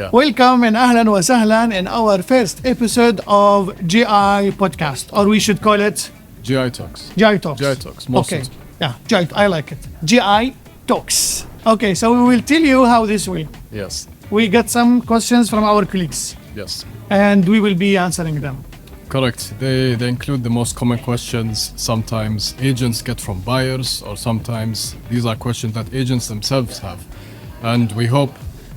Welcome and ahlan wa sahlan in our first episode of GI podcast, or we should call it GI Talks. GI Talks. GI Talks. Okay. Yeah, GI, I like it. GI Talks. Okay, so we will tell you how this will. Yes. We got some questions from our colleagues Yes. and we will be answering them. Correct. They include the most common questions sometimes agents get from buyers, or sometimes these are questions that agents themselves have. And we hope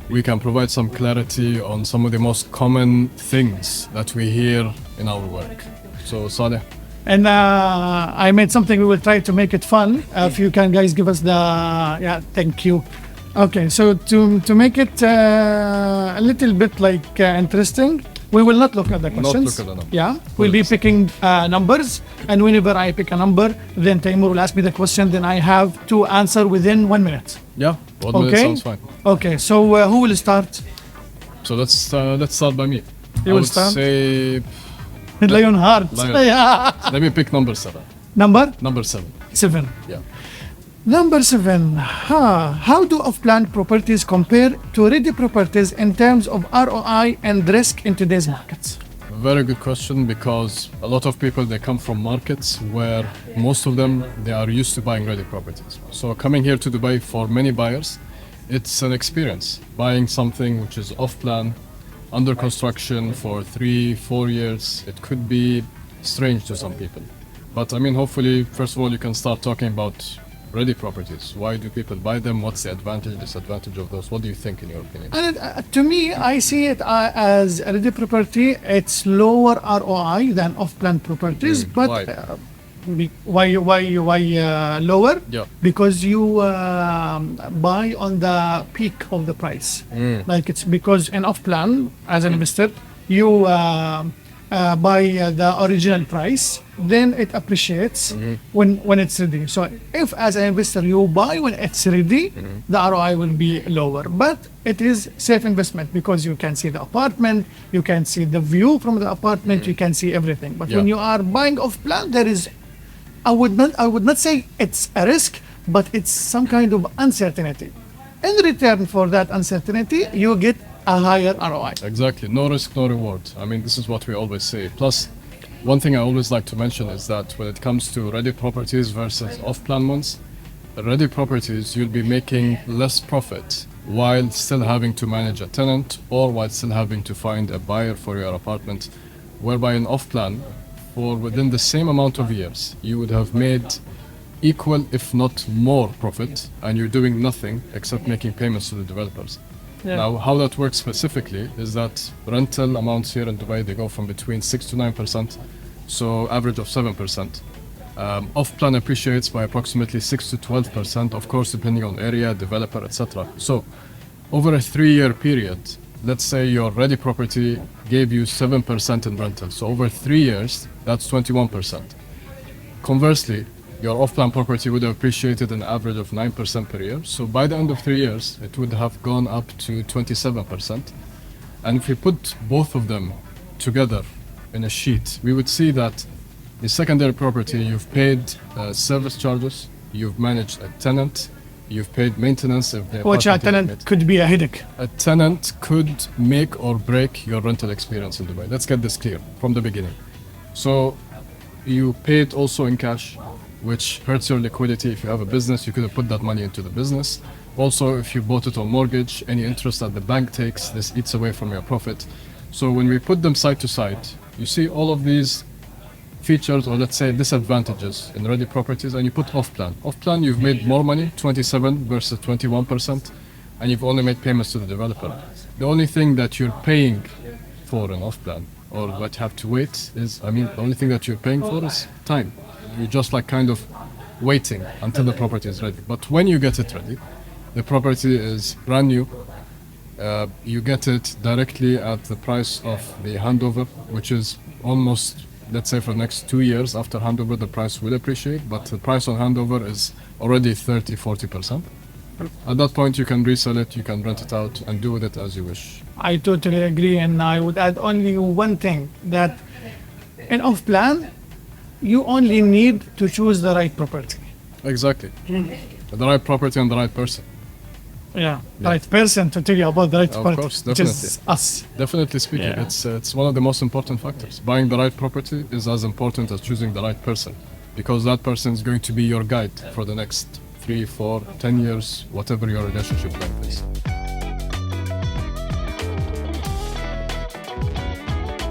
we can provide some clarity on some of the most common things that we hear in our work. So, Saleh. And I made something, we will try to make it fun. If you can guys give us thank you. Okay, so to make it a little bit like interesting, we will not look at the questions. Not look at the numbers. Yeah, we'll be picking numbers, and whenever I pick a number, then Taimoor will ask me the question, then I have to answer within 1 minute. Yeah, 1 minute sounds fine. Okay, so who will start? So let's start by me. You will start? Say Lion Heart. Lion. Yeah. Let me pick number 7. Number? Number 7. 7. Yeah. Number 7. How do off-plan properties compare to ready properties in terms of ROI and risk in today's markets? Very good question, because a lot of people, they come from markets where most of them, they are used to buying ready properties. So coming here to Dubai, for many buyers, it's an experience. Buying something which is off-plan, under construction for 3-4 years, it could be strange to some people. But I mean, hopefully, first of all, you can start talking about ready properties. Why do people buy them? What's the advantage, disadvantage of those? What do you think, in your opinion? And to me, I see it as a ready property. It's lower ROI than off-plan properties. But Why? why lower? Yeah. Because you buy on the peak of the price. Like, it's because in off-plan, as an investor, you buy the original price, then it appreciates when it's ready. So if as an investor you buy when it's ready, the ROI will be lower, but it is safe investment because you can see the apartment, you can see the view from the apartment, you can see everything. But when you are buying off plan, there is, I would not say it's a risk, but it's some kind of uncertainty. In return for that uncertainty, you get a higher ROI. Exactly. No risk, no reward. I mean, this is what we always say. Plus, one thing I always like to mention is that when it comes to ready properties versus off-plan ones, ready properties, you'll be making less profit while still having to manage a tenant, or while still having to find a buyer for your apartment, whereby in off-plan, for within the same amount of years, you would have made equal, if not more, profit, and you're doing nothing except making payments to the developers. Yeah. Now, how that works specifically is that rental amounts here in Dubai, they go from between 6 to 9%, so average of 7%. Off-plan appreciates by approximately 6 to 12%, of course, depending on area, developer, etc. So, over a 3-year period, let's say your ready property gave you 7% in rental. So over 3 years, that's 21%. Conversely, your off-plan property would have appreciated an average of 9% per year. So by the end of 3 years, it would have gone up to 27%. And if we put both of them together in a sheet, we would see that the secondary property, you've paid service charges, you've managed a tenant, you've paid maintenance. Which a tenant could be a headache. A tenant could make or break your rental experience in Dubai. Let's get this clear from the beginning. So you paid also in cash, which hurts your liquidity. If you have a business, you could have put that money into the business. Also, if you bought it on mortgage, any interest that the bank takes, this eats away from your profit. So when we put them side to side, you see all of these features, or let's say disadvantages in ready properties, and you put off-plan. Off-plan, you've made more money, 27 versus 21%, and you've only made payments to the developer. The only thing that you're paying for in off-plan, or what you have to wait, is, the only thing that you're paying for is time. You're just like kind of waiting until the property is ready. But when you get it ready, the property is brand new. You get it directly at the price of the handover, which is almost, let's say, for the next 2 years after handover, the price will appreciate, but the price on handover is already 30-40%. At that point, you can resell it, you can rent it out, and do with it as you wish. I totally agree, and I would add only one thing, that in off-plan, you only need to choose the right property. Exactly. The right property and the right person. Yeah, right person to tell you about the right Of quality, course, which is us. Definitely speaking, Yeah. it's one of the most important factors. Buying the right property is as important as choosing the right person, because that person is going to be your guide for the next 3, 4, 10 years, whatever your relationship length is.